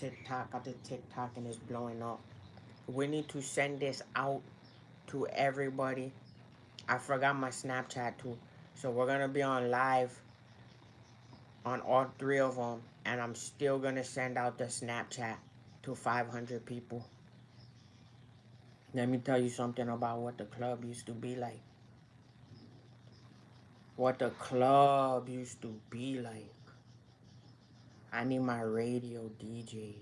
TikTok, got the TikTok, and it's blowing up. We need to send this out to everybody. I forgot my Snapchat too. So we're gonna be on live on all three of them, and I'm still gonna send out the Snapchat to 500 people. Let me tell you something about what the club used to be like. What the club used to be like. I need my radio DJs.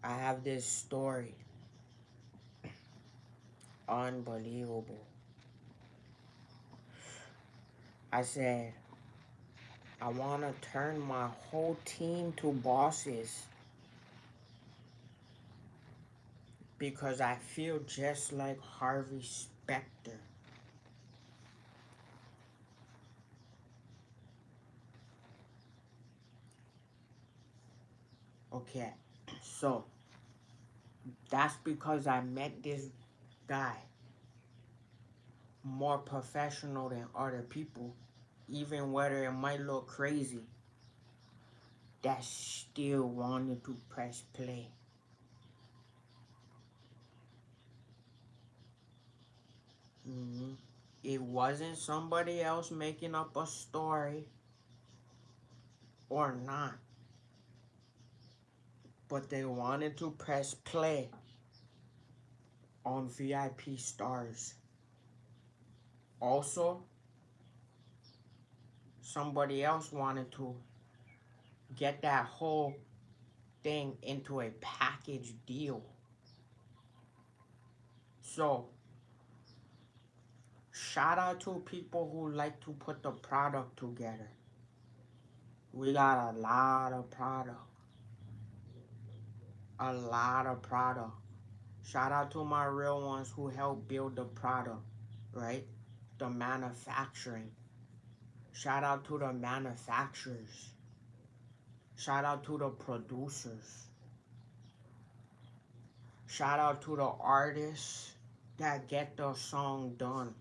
I have this story. Unbelievable. I said, I want to turn my whole team to bosses because I feel just like Harvey Specter. Okay, so that's because I met this guy more professional than other people, even whether it might look crazy, that still wanted to press play. Mm-hmm. It wasn't somebody else making up a story or not, but they wanted to press play on VIP stars. Also, somebody else wanted to get that whole thing into a package deal. So, shout out to people who like to put the product together. We got a lot of product. A lot of product. Shout out to my real ones who helped build the product, right? The manufacturing. Shout out to the manufacturers. Shout out to the producers. Shout out to the artists that get the song done,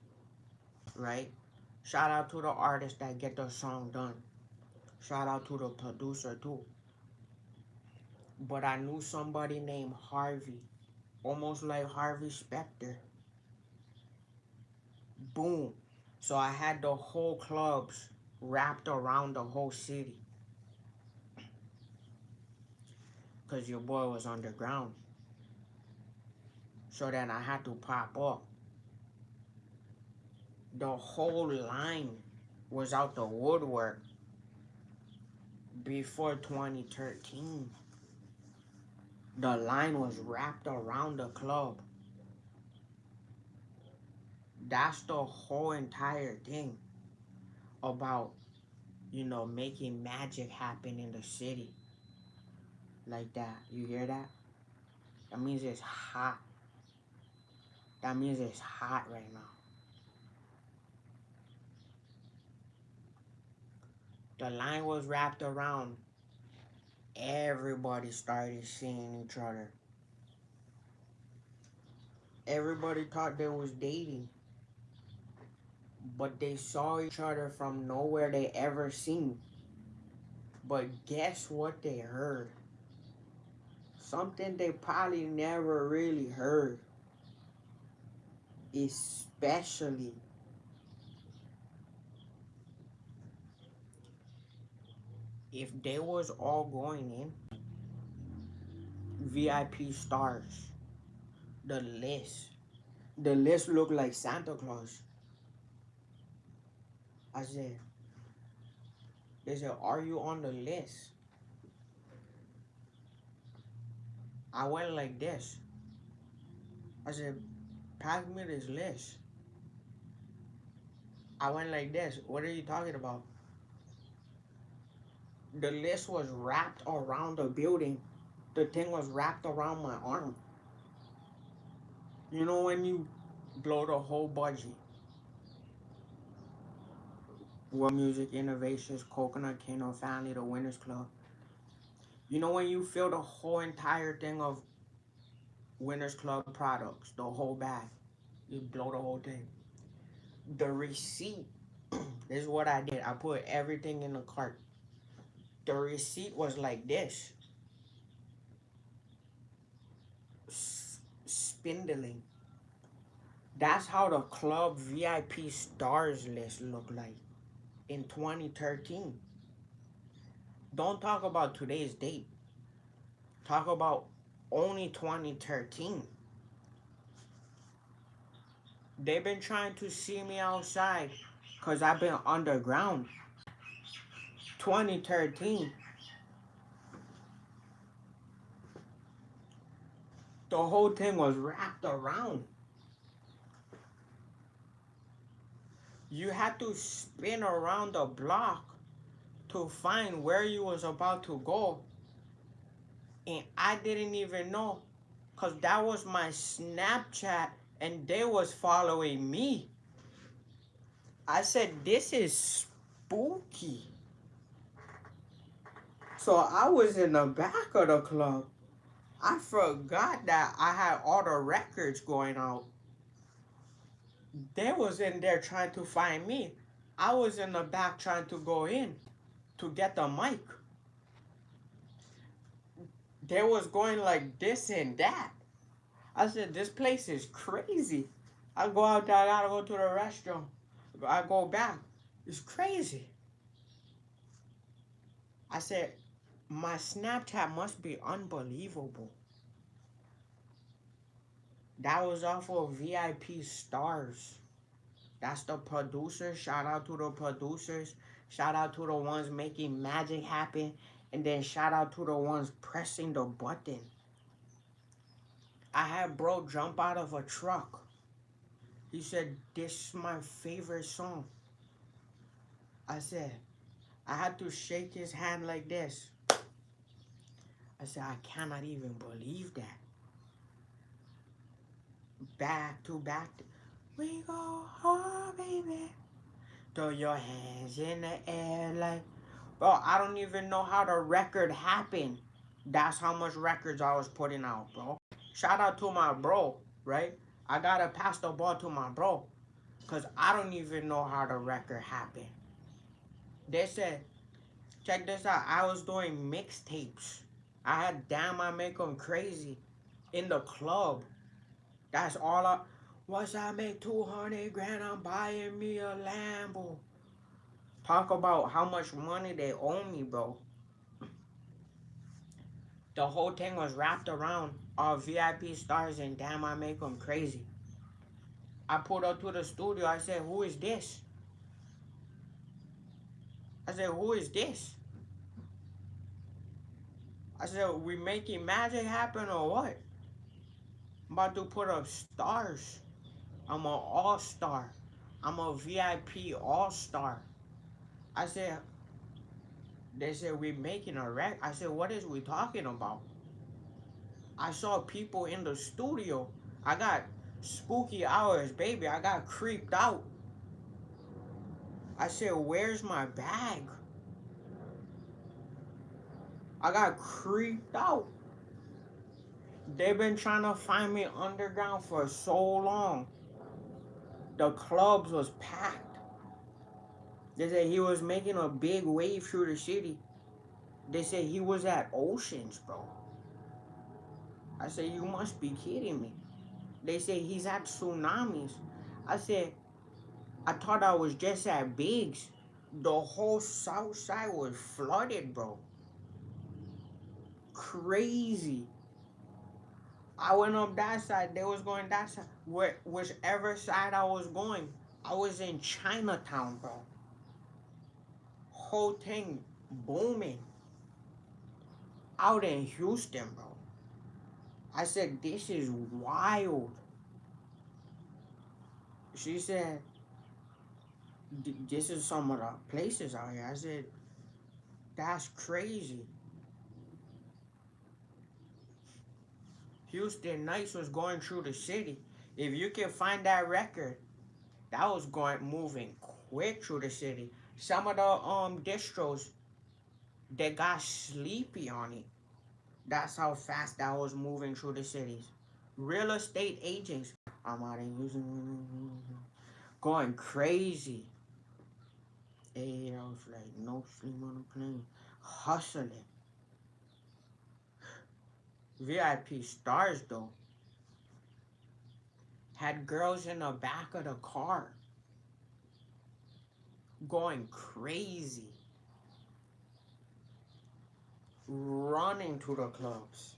right? Shout out to the artists that get the song done. Shout out to the producer too. But I knew somebody named Harvey, almost like Harvey Specter. Boom. So I had the whole clubs wrapped around the whole city. Because your boy was underground. So then I had to pop up. The whole line was out the woodwork before 2013. The line was wrapped around the club. That's the whole entire thing about, making magic happen in the city. Like that. You hear that? That means it's hot. That means it's hot right now. The line was wrapped around. Everybody started seeing each other. Everybody thought they was dating. But they saw each other from nowhere they ever seen. But guess what they heard? Something they probably never really heard. Especially if they was all going in VIP stars. The list. The list looked like Santa Claus. I said, they said, are you on the list? I went like this. I said, pass me this list. I went like this. What are you talking about? The list was wrapped around the building. The thing was wrapped around my arm. You know when you blow the whole budget? World Music Innovations, Coconut Kingdom Family, the Winners Club. You know when you fill the whole entire thing of Winners Club products, the whole bag. You blow the whole thing. The receipt, this is what I did. I put everything in the cart. The receipt was like this, spindling. That's how the club VIP stars list looked like in 2013. Don't talk about today's date. Talk about only 2013. They've been trying to see me outside because I've been underground. 2013. The whole thing was wrapped around. You had to spin around the block to find where you was about to go. And I didn't even know because that was my Snapchat and they was following me. I said, this is spooky. So I was in the back of the club. I forgot that I had all the records going out. They was in there trying to find me. I was in the back trying to go in to get the mic. They was going like this and that. I said, this place is crazy. I go out there, I gotta go to the restroom. I go back. It's crazy. I said, my Snapchat must be unbelievable. That was off of VIP stars. That's the producers. Shout out to the producers. Shout out to the ones making magic happen. And then shout out to the ones pressing the button. I had bro jump out of a truck. He said, this is my favorite song. I said, I had to shake his hand like this. I said, I cannot even believe that. Back to back. We go home, baby. Throw your hands in the air like... Bro, I don't even know how the record happened. That's how much records I was putting out, bro. Shout out to my bro, right? I gotta pass the ball to my bro. Because I don't even know how the record happened. They said, check this out. I was doing mixtapes. I had Damn I Make 'Em Crazy in the club. That's all I... Once I make 200 grand, I'm buying me a Lambo. Talk about how much money they owe me, bro. The whole thing was wrapped around all VIP stars and Damn I Make 'Em Crazy. I pulled up to the studio. I said, who is this? I said, who is this? I said, we making magic happen or what? I'm about to put up stars. I'm an all-star. I'm a VIP all-star. I said, they said, we making a wreck. I said, what is we talking about? I saw people in the studio. I got spooky hours, baby. I got creeped out. I said, where's my bag? I got creeped out. They've been trying to find me underground for so long. The clubs was packed. They said he was making a big wave through the city. They said he was at Oceans, bro. I said, you must be kidding me. They said he's at Tsunamis. I said, I thought I was just at Biggs. The whole south side was flooded, bro. Crazy. I went up that side. They was going that side. Whichever side I was going, I was in Chinatown, bro. Whole thing booming. Out in Houston, bro. I said, this is wild. She said, this is some of the places out here. I said, that's crazy. Houston Nights was going through the city. If you can find that record, that was moving quick through the city. Some of the distros, they got sleepy on it. That's how fast that was moving through the cities. Real estate agents, I'm out and using, going crazy. Hey, I was like, no sleep on the plane. hustling. VIP stars, though, had girls in the back of the car going crazy, running to the clubs.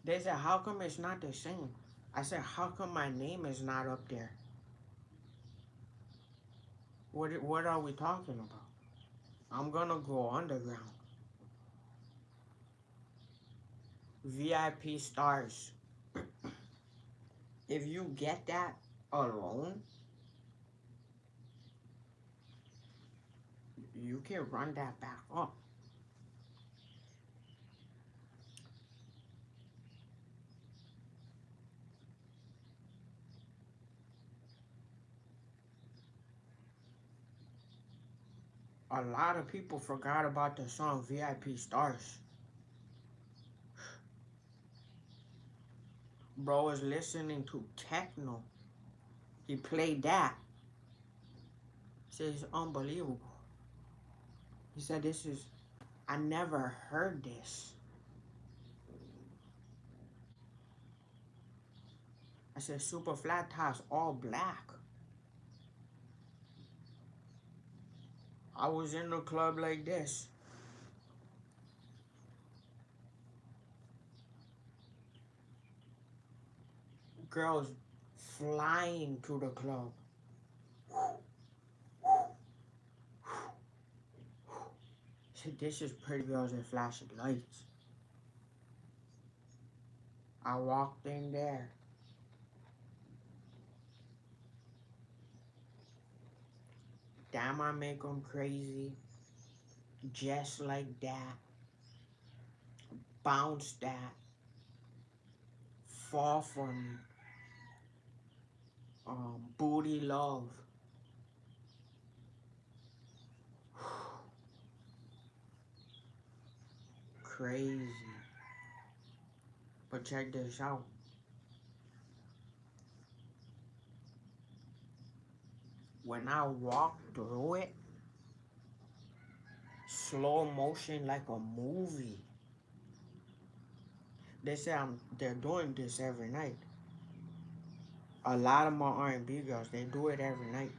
They said, how come it's not the same? I said, how come my name is not up there? What are we talking about? I'm gonna go underground. VIP stars. If you get that alone, you can run that back up. A lot of people forgot about the song VIP Stars. Bro was listening to techno. He played that. He said it's unbelievable. He said I never heard this. I said super flat tops all black. I was in the club like this. Girls flying to the club. Said this is pretty girls and flashing lights. I walked in there. Damn, I make them crazy. Just like that. Bounce that. Fall for me. Booty love. Crazy. But check this out. When I walk through it, slow motion like a movie. They say they're doing this every night. A lot of my R&B girls, they do it every night.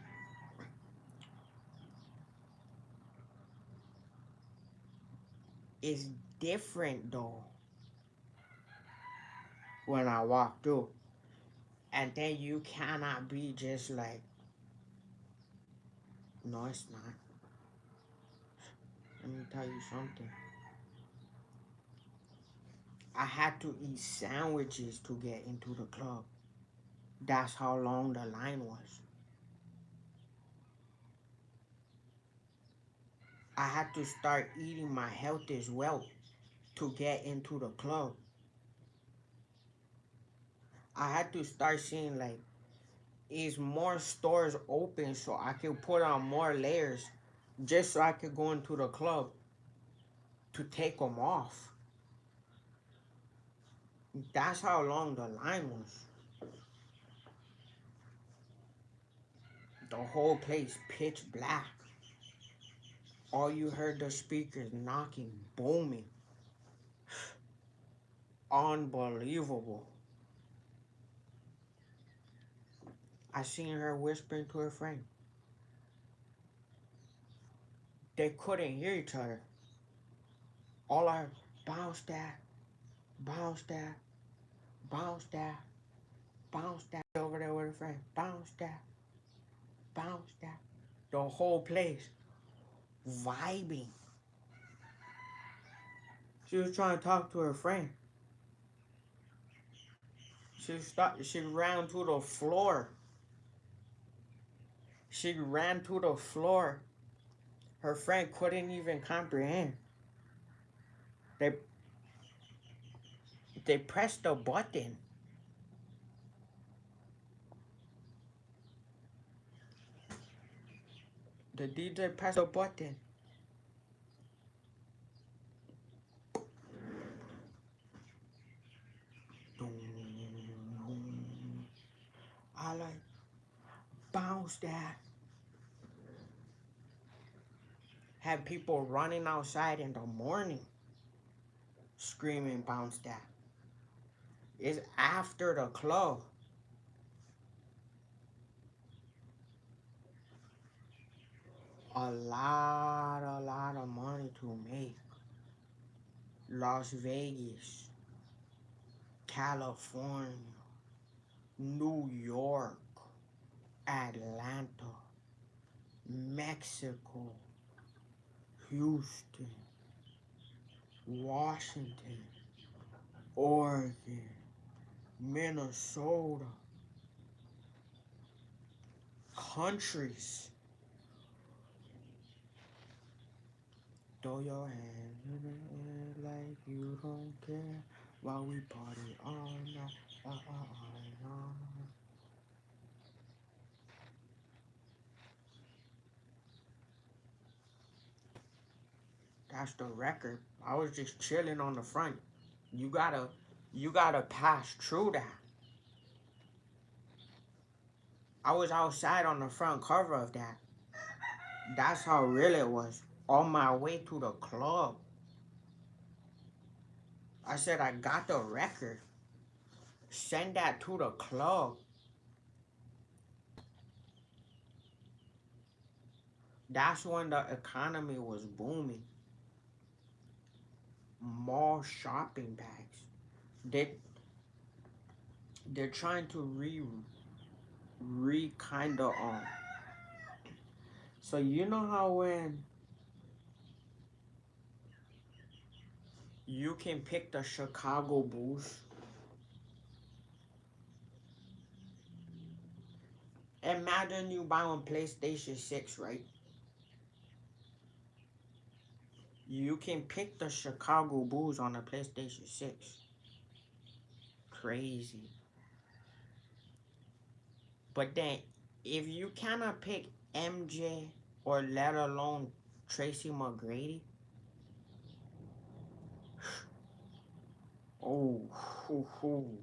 It's different though when I walk through. And then you cannot be just like, no, it's not. Let me tell you something. I had to eat sandwiches to get into the club. That's how long the line was. I had to start eating my health as well to get into the club. I had to start seeing like, is more stores open so I could put on more layers just so I could go into the club to take them off. That's how long the line was. The whole place pitch black. All you heard the speakers knocking, booming. Unbelievable. I seen her whispering to her friend. They couldn't hear each other. All I heard, bounce that, bounce that, bounce that, bounce that. Over there with her friend, bounce that, bounce that. The whole place vibing. She was trying to talk to her friend. She ran to the floor. She ran to the floor. Her friend couldn't even comprehend. They pressed the button. The DJ pressed the button. I like bounce that. Had people running outside in the morning screaming bounce that. It's after the club. A lot of money to make. Las Vegas, California, New York, Atlanta, Mexico, Houston, Washington, Oregon, Minnesota, countries. Throw your hands in the air like you don't care while we party all night. That's the record. I was just chilling on the front. You gotta, you gotta pass through that. I was outside on the front cover of that. That's how real it was. On my way to the club. I said I got the record. Send that to the club. That's when the economy was booming. Mall shopping bags. They they're trying to re kind of So you know how when you can pick the Chicago Bulls. Imagine you buy on PlayStation 6, right? You can pick the Chicago Bulls on the PlayStation 6. Crazy. But then, if you cannot pick MJ or let alone Tracy McGrady, oh, hoo, hoo.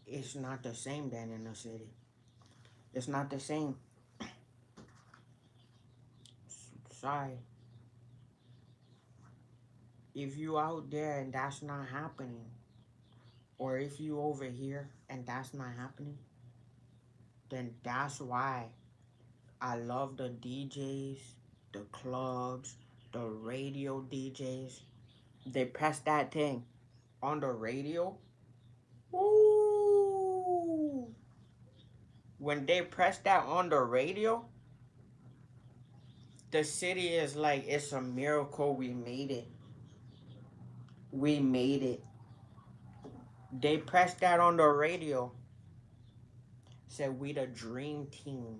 It's not the same then in the city. It's not the same. Sorry. If you out there and that's not happening, or if you over here and that's not happening, then that's why I love the DJs, the clubs, the radio DJs. They press that thing on the radio. Ooh. When they press that on the radio, the city is like, it's a miracle we made it. We made it. They pressed that on the radio. Said we the dream team.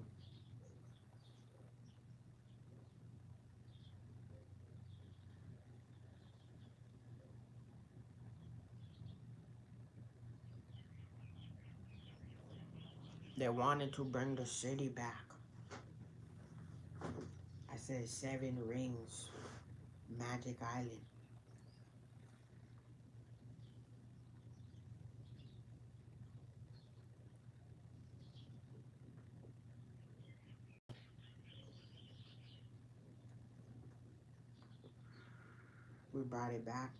They wanted to bring the city back. I said 7 rings. Magic Island. We brought it back.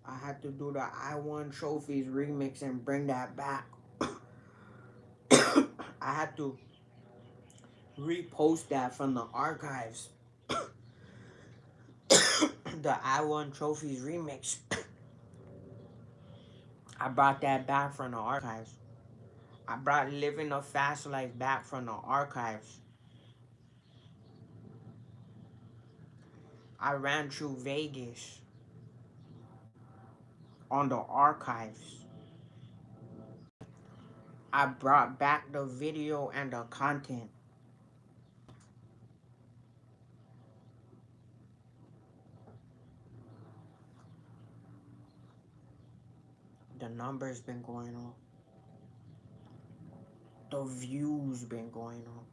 I had to do the I Won Trophies remix and bring that back. I had to repost that from the archives. The I Won Trophies remix. I brought that back from the archives. I brought Living a Fast Life back from the archives. I ran through Vegas on the archives. I brought back the video and the content. The numbers been going on. The views been going on.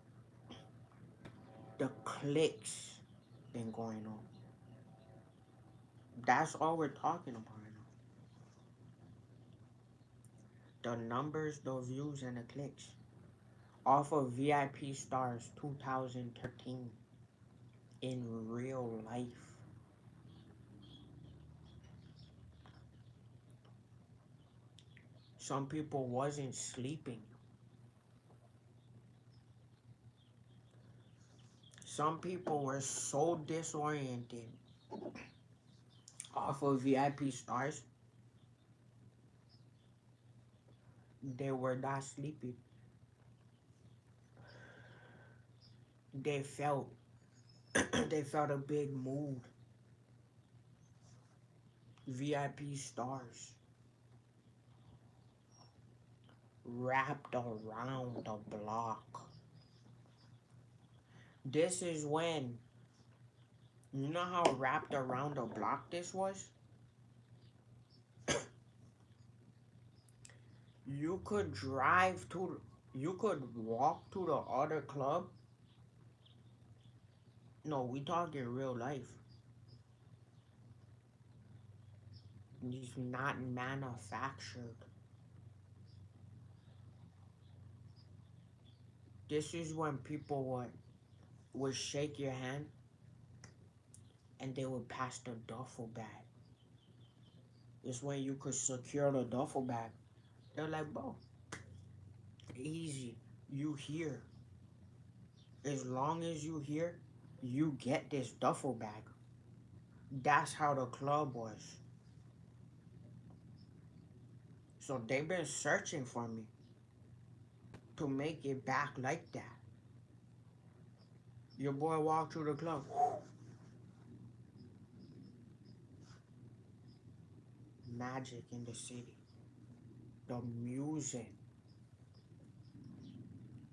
The clicks been going on. That's all we're talking about right now. The numbers, the views, and the clicks. Off of VIP Stars 2013 in real life. Some people wasn't sleeping. Some people were so disoriented off of VIP Stars, they were not sleeping. They felt they felt a big mood. VIP Stars wrapped around the block. This is when, you know how wrapped around the block this was? You could drive to, you could walk to the other club. No, we talking real life. It's not manufactured. This is when people would shake your hand and they would pass the duffel bag. It's when you could secure the duffel bag. They're like, bro, easy. You here. As long as you here, you get this duffel bag. That's how the club was. So they've been searching for me to make it back like that. Your boy walked through the club. Magic in the city. The music.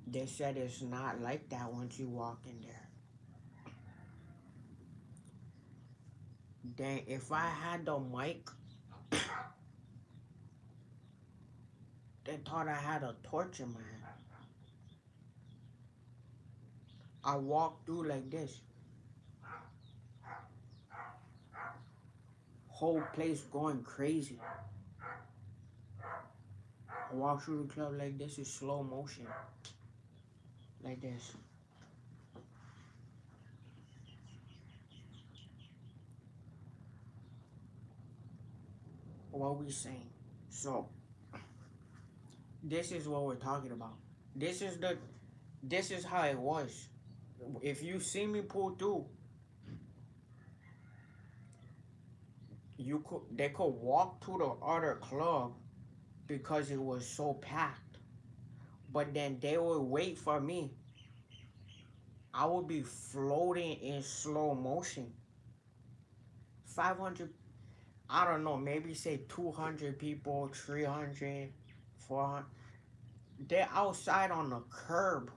They said it's not like that once you walk in there. Then if I had the mic, they thought I had a torch in my hand. I walked through like this. Whole place going crazy. I walk through the club like this in slow motion. Like this. What we saying? So, this is what we're talking about. This is how it was. If you see me pull through, they could walk to the other club because it was so packed. But then they would wait for me. I would be floating in slow motion. 500, I don't know, maybe say 200 people, 300, 400. They're outside on the curb.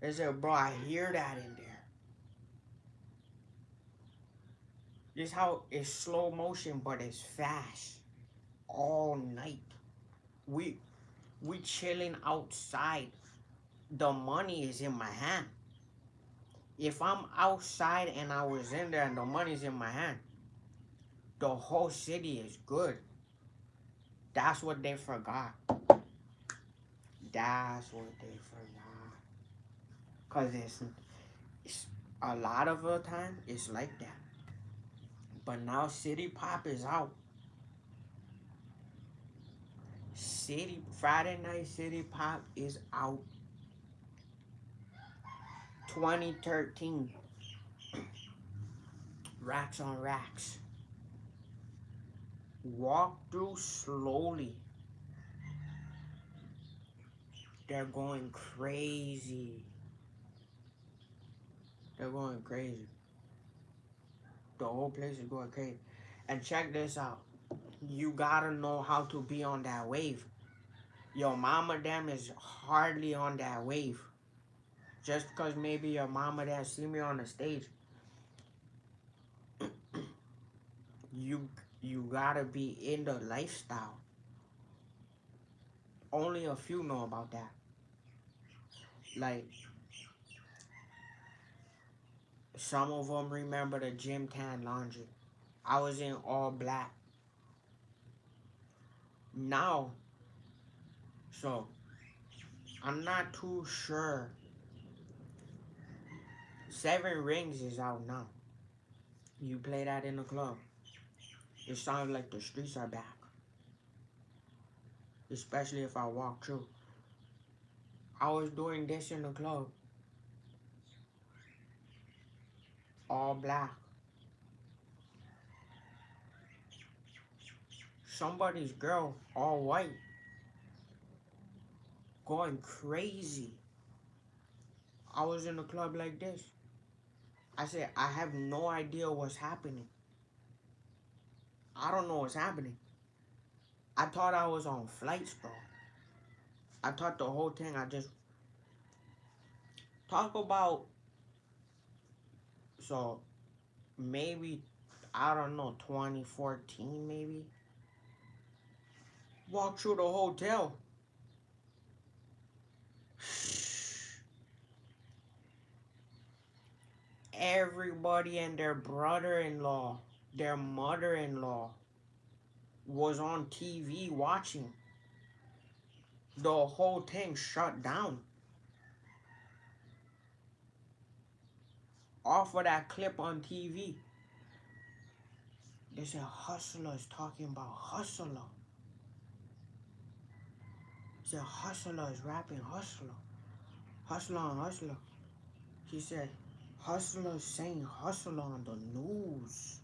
They said, bro, I hear that in there. This how it's slow motion, but it's fast. All night. We chilling outside. The money is in my hand. If I'm outside and I was in there and the money's in my hand, the whole city is good. That's what they forgot. That's what they forgot. Cause it's a lot of the time it's like that. But now City Pop is out. Friday Night City Pop is out. 2013. Racks on racks. Walk through slowly. They're going crazy. They're going crazy. The whole place is going crazy. And check this out. You gotta know how to be on that wave. Your mama them is hardly on that wave. Just because maybe your mama them see me on the stage, you gotta be in the lifestyle. Only a few know about that. Like, some of them remember the gym tan laundry. I was in all black. Now, So I'm not too sure. Seven Rings is out now. You play that in the club, it sounds like the streets are back. Especially if I walk through. I was doing this in the club, all black. Somebody's girl, all white, going crazy. I was in the club like this. I said, I have no idea what's happening. I don't know what's happening. I thought I was on flights, bro. I thought the whole thing, I just talk about, so maybe, I don't know, 2014 maybe. Walk through the hotel. Everybody and their brother-in-law, their mother-in-law was on TV watching. The whole thing shut down. Off of that clip on TV. They said Hustler is talking about Hustler. He said Hustler is rapping Hustler. Hustler on Hustler. He said Hustler saying Hustler on the news.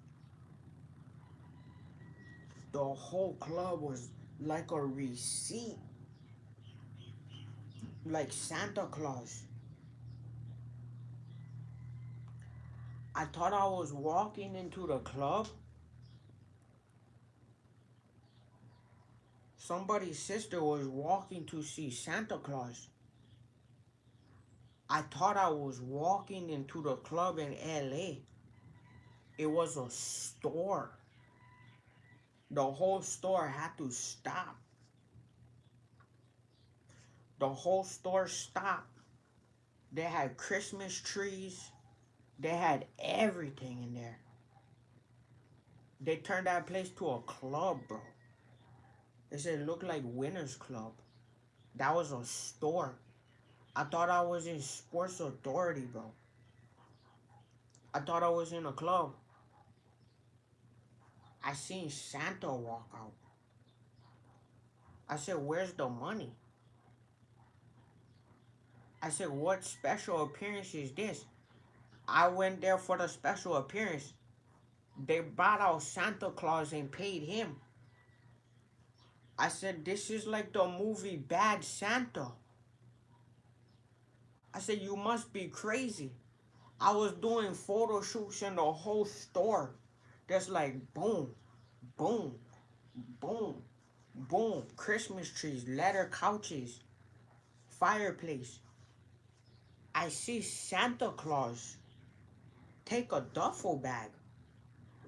The whole club was like a receipt. Like Santa Claus. I thought I was walking into the club. Somebody's sister was walking to see Santa Claus. I thought I was walking into the club in LA. It was a store. The whole store had to stop. The whole store stopped. They had Christmas trees. They had everything in there. They turned that place to a club, bro. They said it looked like Winners Club. That was a store. I thought I was in Sports Authority, bro. I thought I was in a club. I seen Santa walk out. I said, where's the money? I said, what special appearance is this? I went there for the special appearance. They brought out Santa Claus and paid him. I said, this is like the movie Bad Santa. I said, you must be crazy. I was doing photo shoots in the whole store. That's like boom, boom, boom, boom. Christmas trees, leather couches, fireplace. I see Santa Claus take a duffel bag.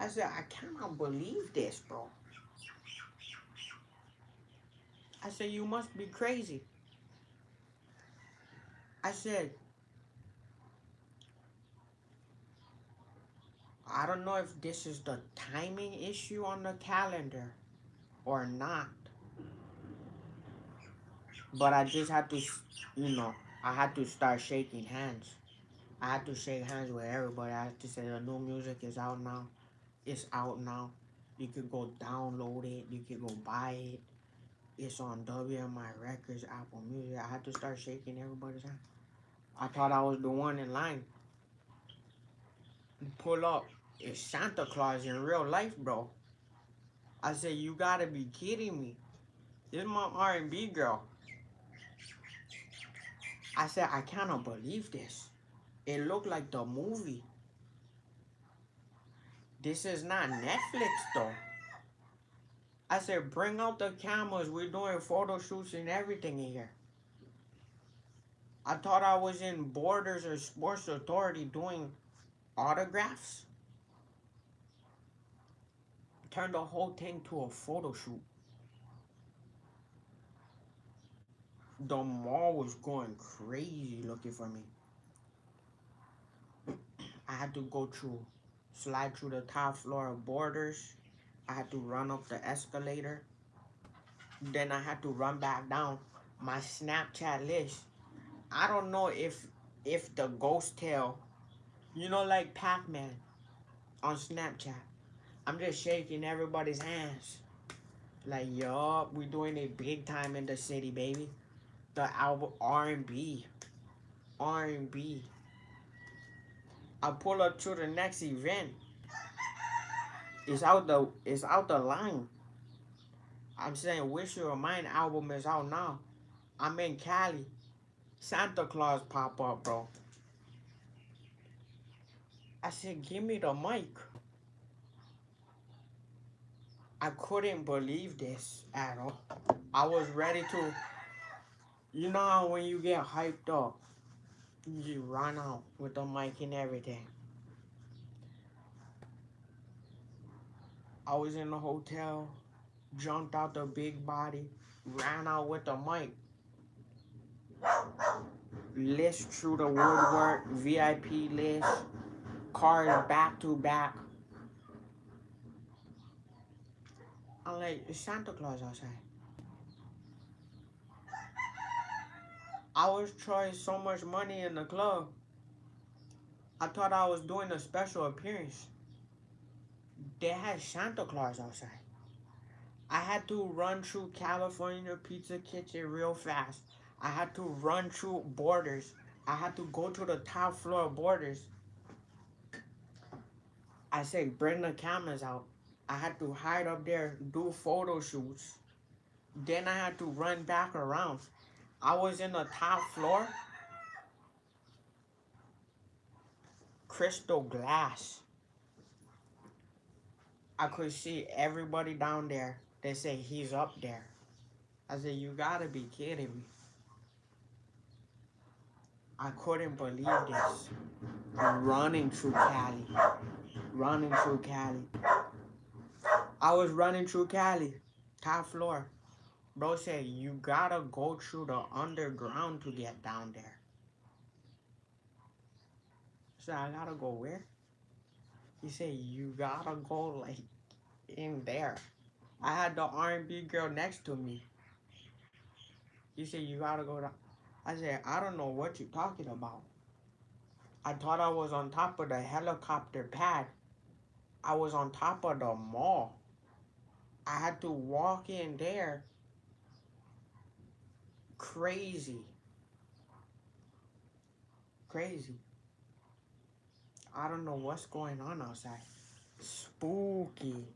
I said, I cannot believe this, bro. I said, you must be crazy. I said, I don't know if this is the timing issue on the calendar or not. But I just had to, I had to start shaking hands. I had to shake hands with everybody. I had to say the new music is out now. It's out now. You could go download it. You could go buy it. It's on WMI Records, Apple Music. I had to start shaking everybody's hand. I thought I was the one in line. Pull up. It's Santa Claus in real life, bro. I said, you gotta be kidding me. This is my R&B girl. I said, I cannot believe this. It looked like the movie. This is not Netflix, though. I said, bring out the cameras. We're doing photo shoots and everything in here. I thought I was in Borders or Sports Authority doing autographs. Turned the whole thing to a photo shoot. The mall was going crazy looking for me. I had to slide through the top floor of Borders. I had to run up the escalator. Then I had to run back down. my Snapchat list. I don't know if the ghost tail, like Pac-Man on Snapchat. I'm just shaking everybody's hands. Like, yup, we doing it big time in the city, baby. The album R&B. R&B. I pull up to the next event. It's out the line. I'm saying Wish You Were Mine album is out now. I'm in Cali. Santa Claus pop up, bro. I said, give me the mic. I couldn't believe this at all. I was ready to, how when you get hyped up, you run out with the mic and everything. I was in the hotel, jumped out the big body, ran out with the mic. List through the woodwork, VIP list, cars back to back. I'm like, it's Santa Claus outside. I was throwing so much money in the club. I thought I was doing a special appearance. They had Santa Claus outside. I had to run through California Pizza Kitchen real fast. I had to run through Borders. I had to go to the top floor of Borders. I said, bring the cameras out. I had to hide up there, do photo shoots. Then I had to run back around. I was in the top floor. Crystal glass. I could see everybody down there. They say he's up there. I said, you gotta be kidding me. I couldn't believe this. Running through Cali. Running through Cali. I was running through Cali. Top floor. Bro said, you gotta go through the underground to get down there. I said, I gotta go where? He said, you gotta go like in there. I had the R&B girl next to me. He said, you gotta go down. I said, I don't know what you're talking about. I thought I was on top of the helicopter pad. I was on top of the mall. I had to walk in there. Crazy. Crazy. I don't know what's going on outside. Spooky.